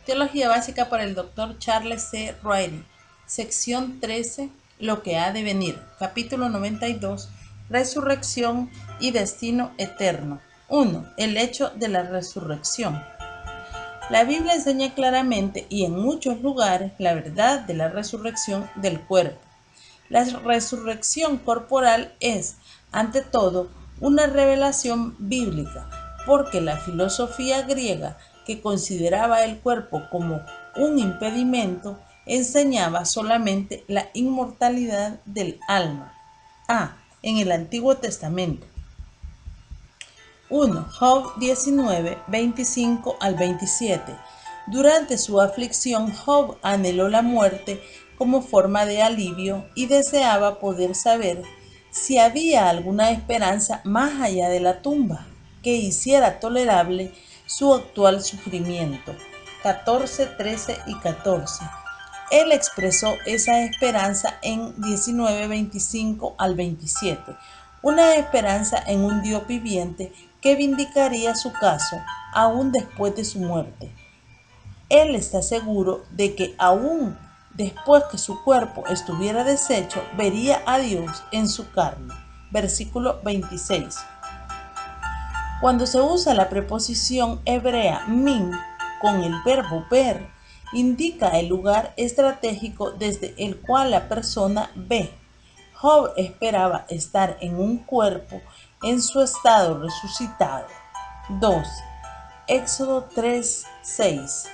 Teología básica para el Dr. Charles C. Riley. Sección 13. Lo que ha de venir. Capítulo 92. Resurrección y destino eterno. 1. El hecho de la resurrección. La Biblia enseña claramente y en muchos lugares la verdad de la resurrección del cuerpo. La resurrección corporal es, ante todo, una revelación bíblica, porque la filosofía griega, que consideraba el cuerpo como un impedimento, enseñaba solamente la inmortalidad del alma. En el Antiguo Testamento. 1. Job 19, 25 al 27. Durante su aflicción, Job anheló la muerte como forma de alivio y deseaba poder saber si había alguna esperanza más allá de la tumba que hiciera tolerable su actual sufrimiento. 14, 13 y 14. Él expresó esa esperanza en 19, 25 al 27, una esperanza en un Dios viviente que vindicaría su caso aún después de su muerte. Él está seguro de que aún después que su cuerpo estuviera deshecho, vería a Dios en su carne. Versículo 26. Cuando se usa la preposición hebrea min con el verbo ver, indica el lugar estratégico desde el cual la persona ve. Job esperaba estar en un cuerpo en su estado resucitado. 2. Éxodo 3, 6.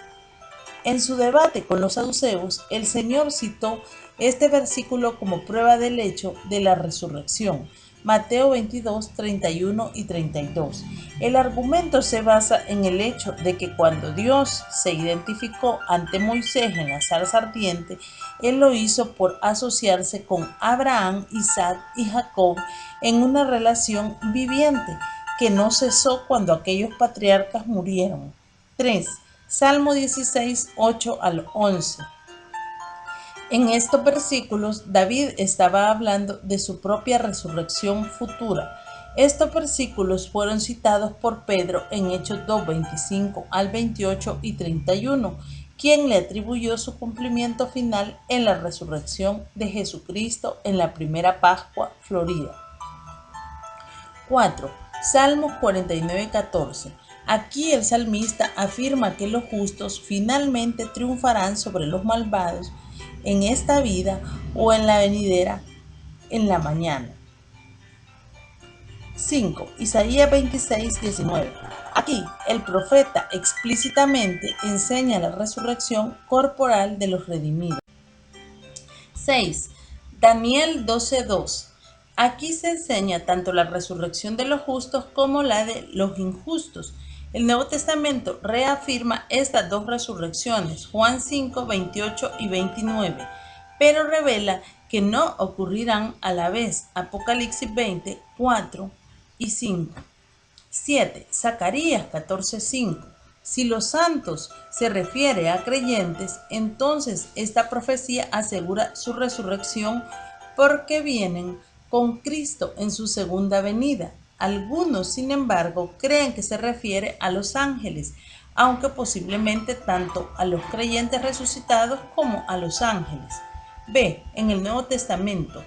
En su debate con los saduceos, el Señor citó este versículo como prueba del hecho de la resurrección. Mateo 22, 31 y 32. El argumento se basa en el hecho de que cuando Dios se identificó ante Moisés en la zarza ardiente, Él lo hizo por asociarse con Abraham, Isaac y Jacob en una relación viviente que no cesó cuando aquellos patriarcas murieron. 3. Salmo 16, 8 al 11. En estos versículos, David estaba hablando de su propia resurrección futura. Estos versículos fueron citados por Pedro en Hechos 2, 25 al 28 y 31, quien le atribuyó su cumplimiento final en la resurrección de Jesucristo en la primera Pascua florida. 4. Salmos 49, 14. Aquí el salmista afirma que los justos finalmente triunfarán sobre los malvados en esta vida o en la venidera en la mañana. 5. Isaías 26, 19. Aquí el profeta explícitamente enseña la resurrección corporal de los redimidos. 6. Daniel 12, 2. Aquí se enseña tanto la resurrección de los justos como la de los injustos. El Nuevo Testamento reafirma estas dos resurrecciones, Juan 5, 28 y 29, pero revela que no ocurrirán a la vez, Apocalipsis 20, 4 y 5. 7. Zacarías 14, 5. Si los santos se refiere a creyentes, entonces esta profecía asegura su resurrección porque vienen con Cristo en su segunda venida. Algunos, sin embargo, creen que se refiere a los ángeles, aunque posiblemente tanto a los creyentes resucitados como a los ángeles. B. En el Nuevo Testamento.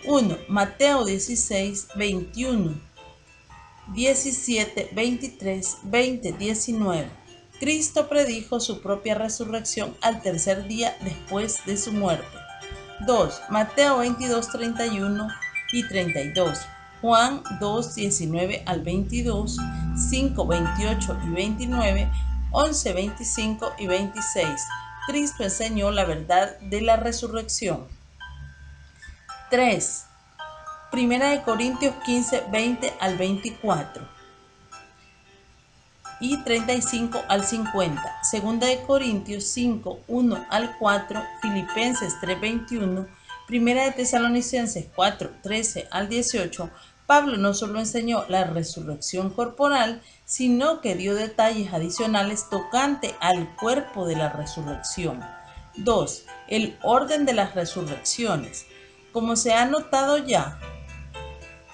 1. Mateo 16, 21. 17, 23, 20, 19. Cristo predijo su propia resurrección al tercer día después de su muerte. 2. Mateo 22, 31 y 32. Juan 2, 19 al 22, 5, 28 y 29, 11, 25 y 26. Cristo enseñó la verdad de la resurrección. 3. Primera de Corintios 15, 20 al 24 y 35 al 50. Segunda de Corintios 5, 1 al 4, Filipenses 3, 21, Primera de Tesalonicenses 4, 13 al 18. Pablo no solo enseñó la resurrección corporal, sino que dio detalles adicionales tocante al cuerpo de la resurrección. 2. El orden de las resurrecciones. Como se ha notado ya,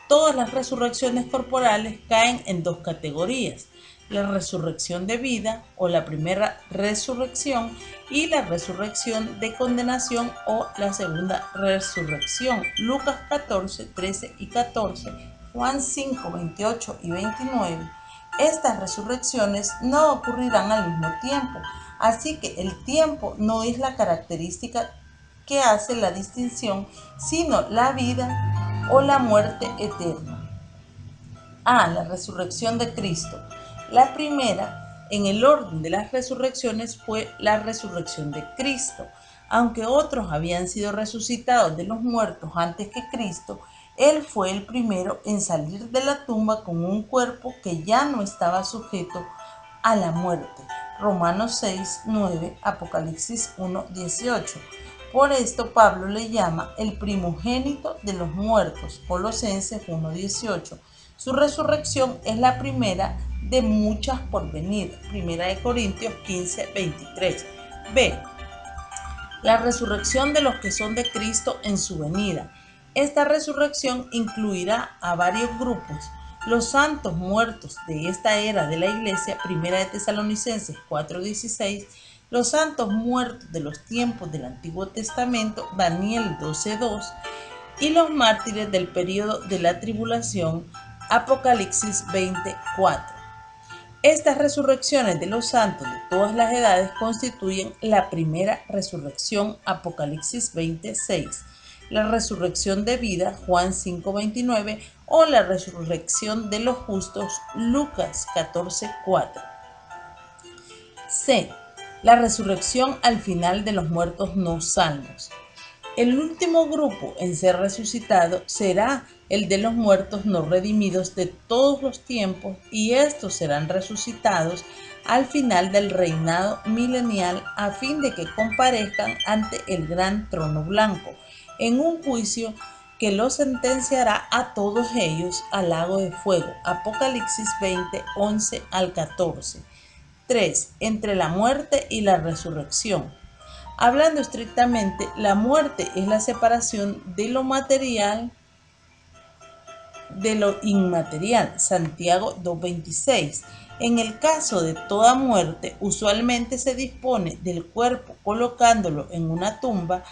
todas las resurrecciones corporales caen en dos categorías. la resurrección de vida o la primera resurrección y la resurrección de condenación o la segunda resurrección. Lucas 14, 13 y 14, Juan 5, 28 y 29. Estas resurrecciones no ocurrirán al mismo tiempo, así que el tiempo no es la característica que hace la distinción, sino la vida o la muerte eterna. La resurrección de Cristo. La primera en el orden de las resurrecciones fue la resurrección de Cristo. Aunque otros habían sido resucitados de los muertos antes que Cristo, Él fue el primero en salir de la tumba con un cuerpo que ya no estaba sujeto a la muerte. Romanos 6, 9, Apocalipsis 1, 18. Por esto Pablo le llama el primogénito de los muertos, Colosenses 1, 18. Su resurrección es la primera de muchas por venir, 1 Corintios 15, 23. B. La resurrección de los que son de Cristo en su venida. Esta resurrección incluirá a varios grupos. Los santos muertos de esta era de la iglesia, 1 de Tesalonicenses 4:16, los santos muertos de los tiempos del Antiguo Testamento, Daniel 12:2, y los mártires del período de la tribulación, Apocalipsis 20:4. Estas resurrecciones de los santos de todas las edades constituyen la primera resurrección, Apocalipsis 26, la resurrección de vida, Juan 5:29, o la resurrección de los justos, Lucas 14:4. C. La resurrección al final de los muertos no salvos. El último grupo en ser resucitado será el de los muertos no redimidos de todos los tiempos, y estos serán resucitados al final del reinado milenial a fin de que comparezcan ante el gran trono blanco en un juicio que los sentenciará a todos ellos al lago de fuego. Apocalipsis 20, 11 al 14. 3. Entre la muerte y la resurrección. Hablando estrictamente, la muerte es la separación de lo material de lo inmaterial. Santiago 2:26. En el caso de toda muerte, usualmente se dispone del cuerpo colocándolo en una tumba,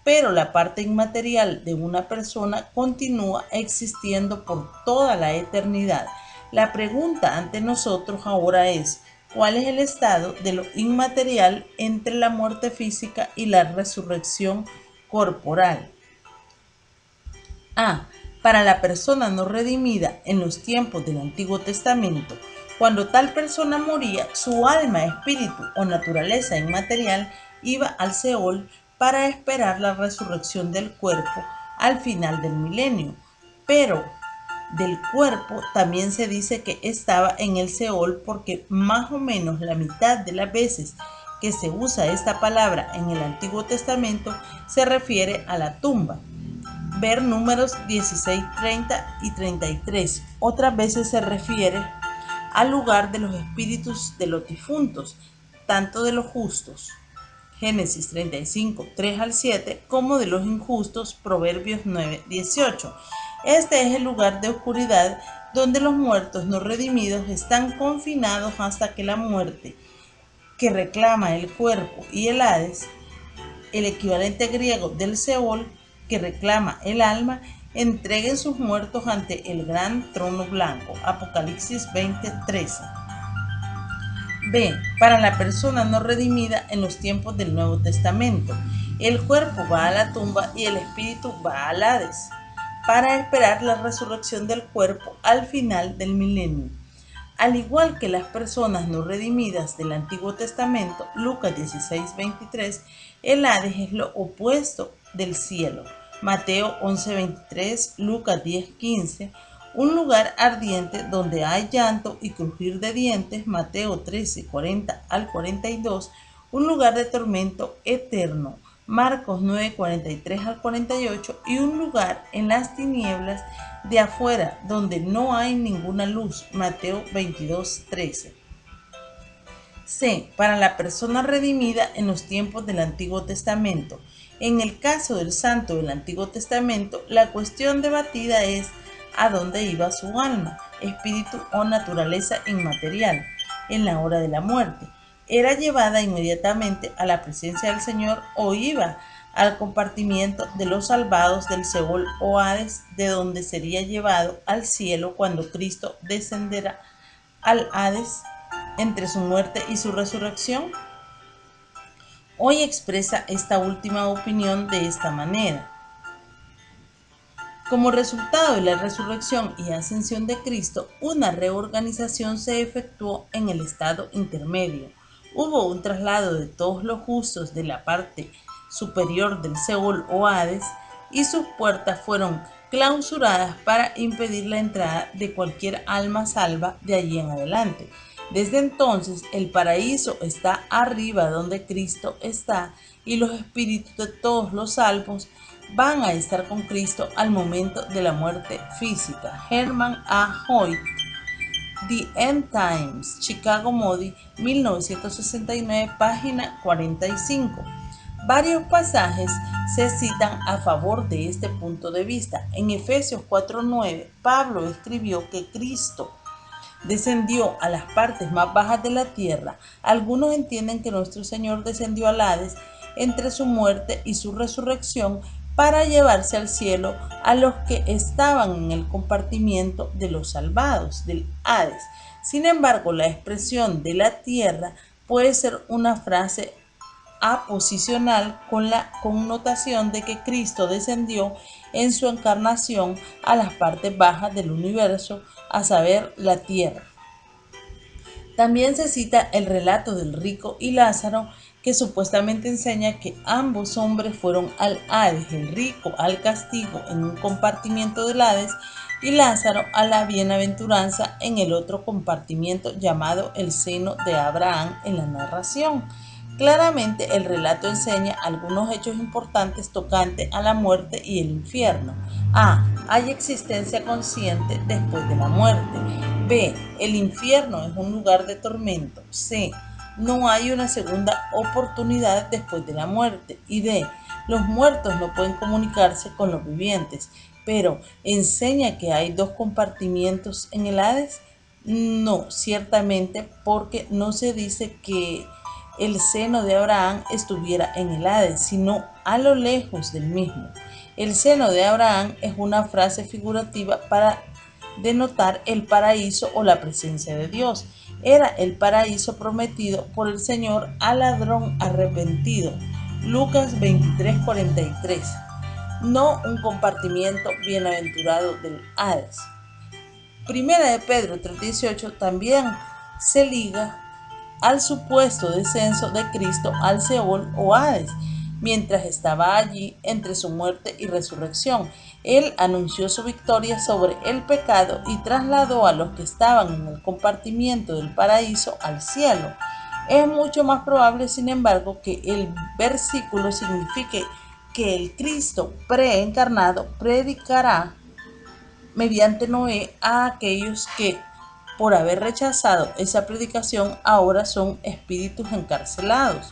pero la parte inmaterial de una persona continúa existiendo por toda la eternidad. La pregunta ante nosotros ahora es: ¿cuál es el estado de lo inmaterial entre la muerte física y la resurrección corporal? Para la persona no redimida en los tiempos del Antiguo Testamento, cuando tal persona moría, su alma, espíritu o naturaleza inmaterial iba al Seol para esperar la resurrección del cuerpo al final del milenio. Pero del cuerpo también se dice que estaba en el Seol, porque más o menos la mitad de las veces que se usa esta palabra en el Antiguo Testamento se refiere a la tumba. Ver Números 16, 30 y 33. Otras veces se refiere al lugar de los espíritus de los difuntos, tanto de los justos, Génesis 35, 3 al 7, como de los injustos, Proverbios 9, 18. Este es el lugar de oscuridad donde los muertos no redimidos están confinados hasta que la muerte, que reclama el cuerpo, y el Hades, el equivalente griego del Seol, que reclama el alma, entreguen sus muertos ante el gran trono blanco. Apocalipsis 20:13. B. Para la persona no redimida en los tiempos del Nuevo Testamento, el cuerpo va a la tumba y el espíritu va al Hades, para esperar la resurrección del cuerpo al final del milenio. Al igual que las personas no redimidas del Antiguo Testamento, Lucas 16:23, el Hades es lo opuesto del cielo. Mateo 11:23, Lucas 10:15, un lugar ardiente donde hay llanto y crujir de dientes. Mateo 13:40 al 42, un lugar de tormento eterno. Marcos 9:43 al 48, y un lugar en las tinieblas de afuera donde no hay ninguna luz. Mateo 22:13. C. Para la persona redimida en los tiempos del Antiguo Testamento. En el caso del santo del Antiguo Testamento, la cuestión debatida es a dónde iba su alma, espíritu o naturaleza inmaterial. en la hora de la muerte. Era llevada inmediatamente a la presencia del Señor o iba al compartimiento de los salvados del Seol o Hades, de donde sería llevado al cielo cuando Cristo descenderá al Hades entre su muerte y su resurrección. Hoy expresa esta última opinión de esta manera. Como resultado de la resurrección y ascensión de Cristo, una reorganización se efectuó en el estado intermedio. Hubo un traslado de todos los justos de la parte superior del Seol o Hades y sus puertas fueron clausuradas para impedir la entrada de cualquier alma salva de allí en adelante. Desde entonces el paraíso está arriba donde Cristo está y los espíritus de todos los salvos van a estar con Cristo al momento de la muerte física. Herman A. Hoyt, The End Times, Chicago Modi, 1969, página 45. Varios pasajes se citan a favor de este punto de vista. En Efesios 4:9, Pablo escribió que Cristo descendió a las partes más bajas de la tierra. Algunos entienden que nuestro Señor descendió al Hades entre su muerte y su resurrección para llevarse al cielo a los que estaban en el compartimiento de los salvados del Hades. Sin embargo, la expresión de la tierra puede ser una frase aposicional con la connotación de que Cristo descendió en su encarnación a las partes bajas del universo, a saber, la tierra. También se cita el relato del rico y Lázaro, que supuestamente enseña que ambos hombres fueron al Hades, el rico al castigo en un compartimiento del Hades y Lázaro a la bienaventuranza en el otro compartimiento llamado el seno de Abraham en la narración. Claramente el relato enseña algunos hechos importantes tocantes a la muerte y el infierno. A. Hay existencia consciente después de la muerte. B. El infierno es un lugar de tormento. C. No hay una segunda oportunidad después de la muerte. Y D. Los muertos no pueden comunicarse con los vivientes. Pero, ¿enseña que hay dos compartimientos en el Hades? No, ciertamente, porque no se dice que el seno de Abraham estuviera en el Hades, sino a lo lejos del mismo. El seno de Abraham es una frase figurativa para denotar el paraíso o la presencia de Dios. Era el paraíso prometido por el Señor al ladrón arrepentido. Lucas 23:43. No un compartimiento bienaventurado del Hades. Primera de Pedro 3:18 también se liga al supuesto descenso de Cristo al Seol o Hades, mientras estaba allí entre su muerte y resurrección. Él anunció su victoria sobre el pecado y trasladó a los que estaban en el compartimiento del paraíso al cielo. Es mucho más probable, sin embargo, que el versículo signifique que el Cristo preencarnado predicará mediante Noé a aquellos que, por haber rechazado esa predicación, ahora son espíritus encarcelados.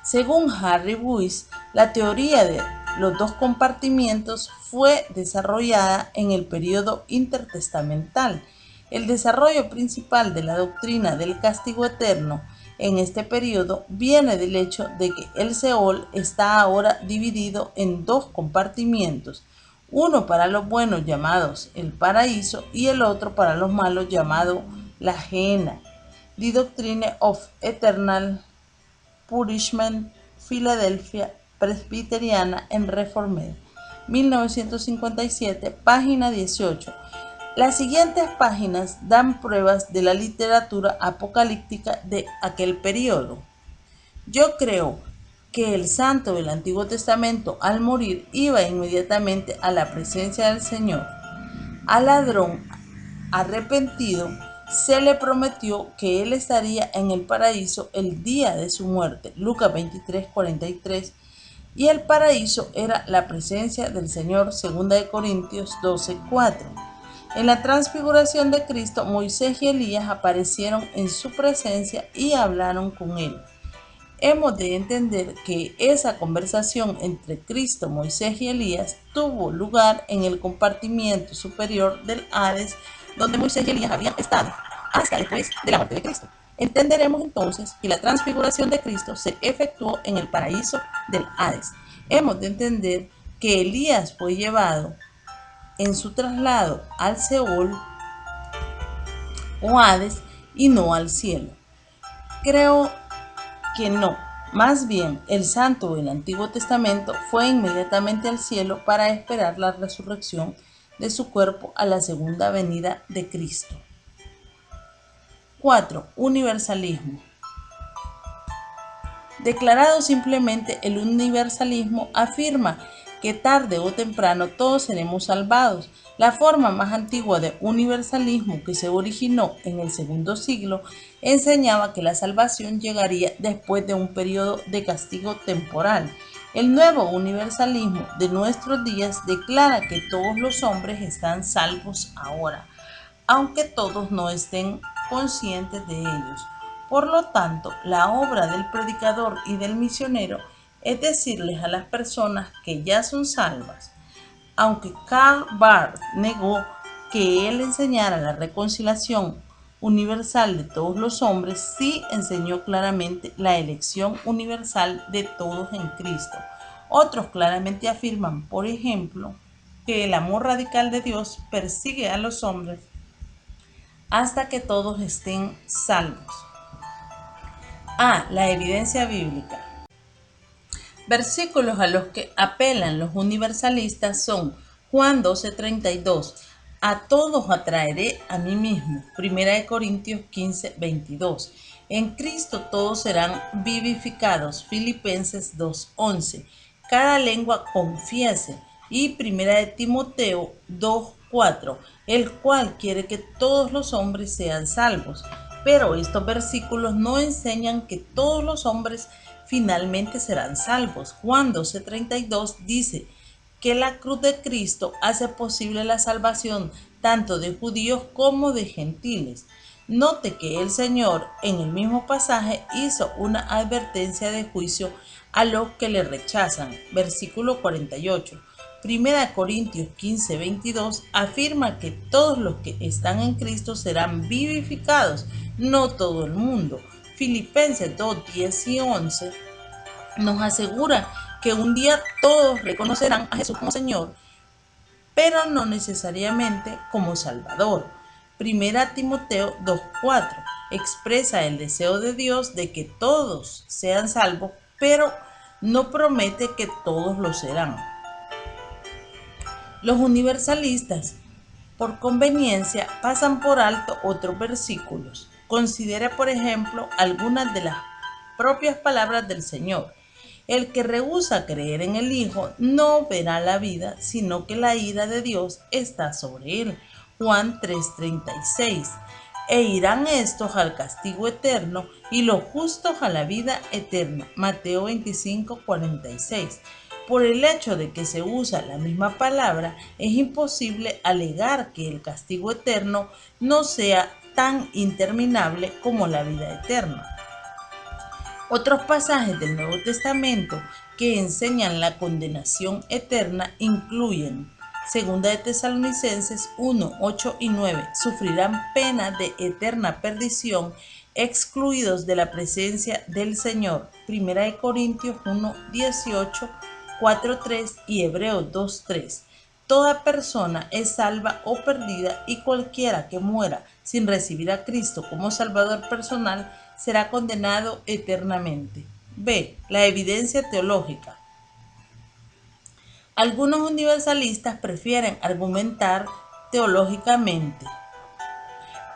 Según Harry Buys, la teoría de los dos compartimientos fue desarrollada en el período intertestamental. El desarrollo principal de la doctrina del castigo eterno en este período viene del hecho de que el Seol está ahora dividido en dos compartimientos, uno para los buenos llamados el paraíso y el otro para los malos llamado la Gehenna. The Doctrine of Eternal Punishment, Filadelfia, Presbiteriana en Reformed, 1957, página 18. Las siguientes páginas dan pruebas de la literatura apocalíptica de aquel periodo. Yo creo que el santo del Antiguo Testamento al morir iba inmediatamente a la presencia del Señor. Al ladrón arrepentido se le prometió que él estaría en el paraíso el día de su muerte, Lucas 23:43, y el paraíso era la presencia del Señor, 2 Corintios 12:4. En la transfiguración de Cristo, Moisés y Elías aparecieron en su presencia y hablaron con él. Hemos de entender que esa conversación entre Cristo, Moisés y Elías tuvo lugar en el compartimiento superior del Hades, donde Moisés y Elías habían estado. hasta después de la muerte de Cristo. Entenderemos entonces que la transfiguración de Cristo se efectuó en el paraíso del Hades. Hemos de entender que Elías fue llevado en su traslado al Seol o Hades y no al cielo. Creo que no. Más bien, el santo del Antiguo Testamento fue inmediatamente al cielo para esperar la resurrección de su cuerpo a la segunda venida de Cristo. 4. Universalismo. Declarado simplemente, el universalismo afirma que tarde o temprano todos seremos salvados. La forma más antigua de universalismo, que se originó en el segundo siglo, enseñaba que la salvación llegaría después de un periodo de castigo temporal. El nuevo universalismo de nuestros días declara que todos los hombres están salvos ahora, aunque todos no estén conscientes de ellos. Por lo tanto, la obra del predicador y del misionero es decirles a las personas que ya son salvas. Aunque Karl Barth negó que él enseñara la reconciliación universal de todos los hombres, sí enseñó claramente la elección universal de todos en Cristo. Otros claramente afirman, por ejemplo, que el amor radical de Dios persigue a los hombres hasta que todos estén salvos. A. La evidencia bíblica. Versículos a los que apelan los universalistas son Juan 12:32. A todos atraeré a mí mismo. 1 Corintios 15:22. En Cristo todos serán vivificados. Filipenses 2:11. Cada lengua confiese. Y 1 Timoteo 2:4, el cual quiere que todos los hombres sean salvos. Pero estos versículos no enseñan que todos los hombres finalmente serán salvos. Juan 12:32 dice que la cruz de Cristo hace posible la salvación tanto de judíos como de gentiles. Note que el Señor en el mismo pasaje hizo una advertencia de juicio a los que le rechazan. Versículo 48. 1 Corintios 15:22 afirma que todos los que están en Cristo serán vivificados, no todo el mundo. Filipenses 2:10 y 11 nos asegura que un día todos reconocerán a Jesús como Señor, pero no necesariamente como Salvador. 1 Timoteo 2:4 expresa el deseo de Dios de que todos sean salvos, pero no promete que todos lo serán. Los universalistas, por conveniencia, pasan por alto otros versículos. Considere, por ejemplo, algunas de las propias palabras del Señor. El que rehúsa creer en el Hijo no verá la vida, sino que la ira de Dios está sobre él. Juan 3:36. E irán estos al castigo eterno y los justos a la vida eterna. Mateo 25:46. Por el hecho de que se usa la misma palabra, es imposible alegar que el castigo eterno no sea tan interminable como la vida eterna. Otros pasajes del Nuevo Testamento que enseñan la condenación eterna incluyen 2 de Tesalonicenses 1:8 y 9. Sufrirán pena de eterna perdición, excluidos de la presencia del Señor. 1 de Corintios 1:18, 4:3 y Hebreos 2:3. Toda persona es salva o perdida y cualquiera que muera sin recibir a Cristo como Salvador personal será condenado eternamente. B. La evidencia teológica. Algunos universalistas prefieren argumentar teológicamente.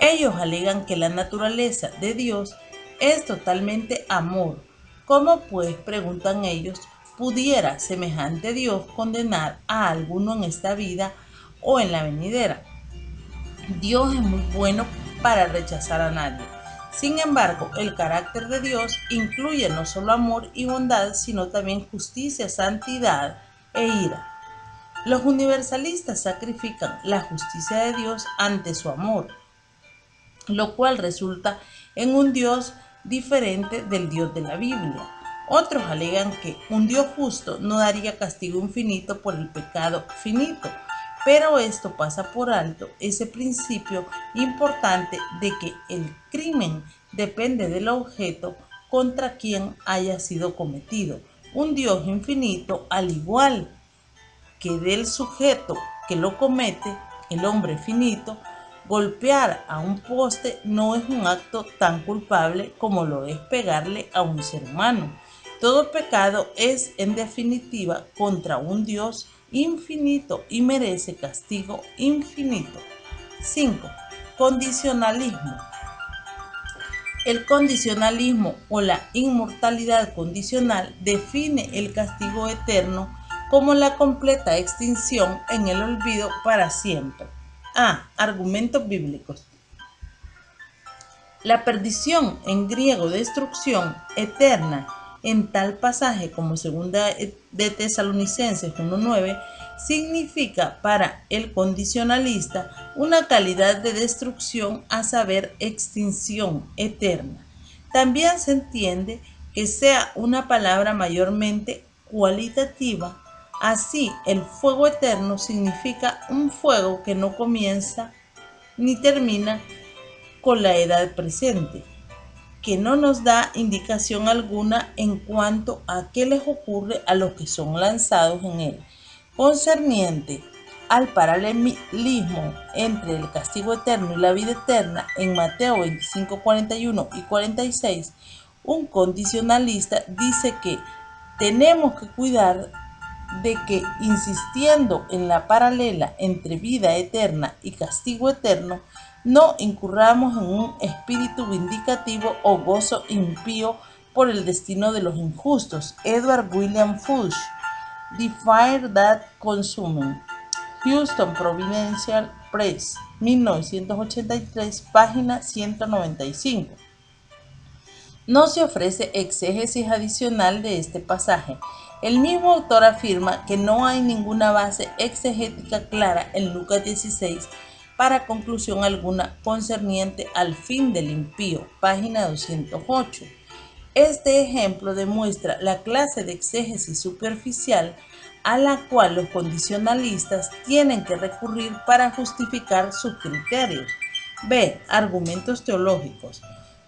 Ellos alegan que la naturaleza de Dios es totalmente amor. ¿Cómo pues, preguntan ellos, pudiera semejante Dios condenar a alguno en esta vida o en la venidera? Dios es muy bueno para rechazar a nadie. Sin embargo, el carácter de Dios incluye no solo amor y bondad, sino también justicia, santidad e ira. Los universalistas sacrifican la justicia de Dios ante su amor, lo cual resulta en un Dios diferente del Dios de la Biblia. Otros alegan que un Dios justo no daría castigo infinito por el pecado finito, pero esto pasa por alto ese principio importante de que el crimen depende del objeto contra quien haya sido cometido. Un Dios infinito, al igual que del sujeto que lo comete, el hombre finito, golpear a un poste no es un acto tan culpable como lo es pegarle a un ser humano. Todo pecado es, en definitiva, contra un Dios infinito y merece castigo infinito. 5. Condicionalismo. El condicionalismo o la inmortalidad condicional define el castigo eterno como la completa extinción en el olvido para siempre. A. Argumentos bíblicos. La perdición, en griego destrucción eterna, en tal pasaje como segunda de Tesalonicenses 1:9, significa para el condicionalista una calidad de destrucción, a saber, extinción eterna. También se entiende que sea una palabra mayormente cualitativa. Así, el fuego eterno significa un fuego que no comienza ni termina con la edad presente, que no nos da indicación alguna en cuanto a qué les ocurre a los que son lanzados en él. Concerniente al paralelismo entre el castigo eterno y la vida eterna, en Mateo 25, 41 y 46, un condicionalista dice que tenemos que cuidar de que, insistiendo en la paralela entre vida eterna y castigo eterno, no incurramos en un espíritu vindicativo o gozo impío por el destino de los injustos. Edward William Fuchs, The Fire That Consumes. Houston Providencial Press, 1983, página 195. No se ofrece exégesis adicional de este pasaje. El mismo autor afirma que no hay ninguna base exegética clara en Lucas 16 para conclusión alguna concerniente al fin del impío, página 208. Este ejemplo demuestra la clase de exégesis superficial a la cual los condicionalistas tienen que recurrir para justificar sus criterios. B. Argumentos teológicos.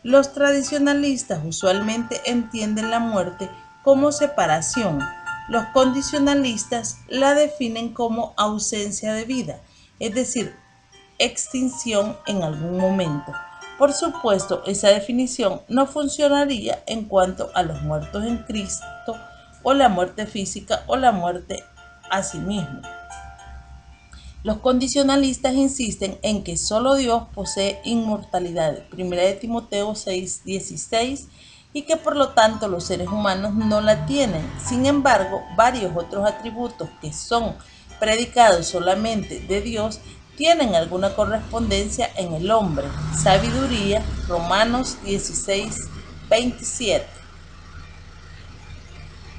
Los tradicionalistas usualmente entienden la muerte como separación. Los condicionalistas la definen como ausencia de vida, es decir, extinción en algún momento. Por supuesto, esa definición no funcionaría en cuanto a los muertos en Cristo, o la muerte física, o la muerte a sí mismo. Los condicionalistas insisten en que solo Dios posee inmortalidad, 1 de Timoteo 6:16, y que por lo tanto los seres humanos no la tienen. Sin embargo, varios otros atributos que son predicados solamente de Dios tienen alguna correspondencia en el hombre. Sabiduría, Romanos 16:27.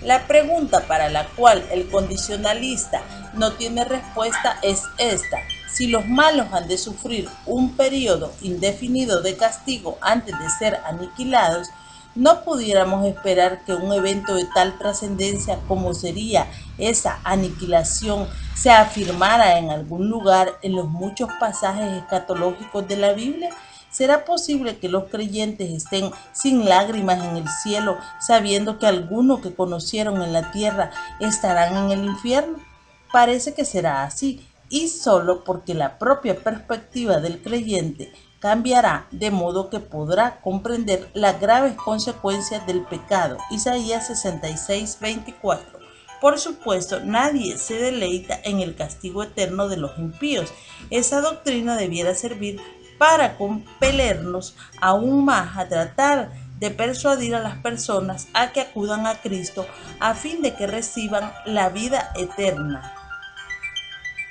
La pregunta para la cual el condicionalista no tiene respuesta es esta: si los malos han de sufrir un periodo indefinido de castigo antes de ser aniquilados, ¿no pudiéramos esperar que un evento de tal trascendencia como sería esa aniquilación se afirmara en algún lugar en los muchos pasajes escatológicos de la Biblia? ¿Será posible que los creyentes estén sin lágrimas en el cielo, sabiendo que algunos que conocieron en la tierra estarán en el infierno? Parece que será así, y solo porque la propia perspectiva del creyente cambiará, de modo que podrá comprender las graves consecuencias del pecado. Isaías 66:24. Por supuesto, nadie se deleita en el castigo eterno de los impíos. Esa doctrina debiera servir para compelernos aún más a tratar de persuadir a las personas a que acudan a Cristo a fin de que reciban la vida eterna.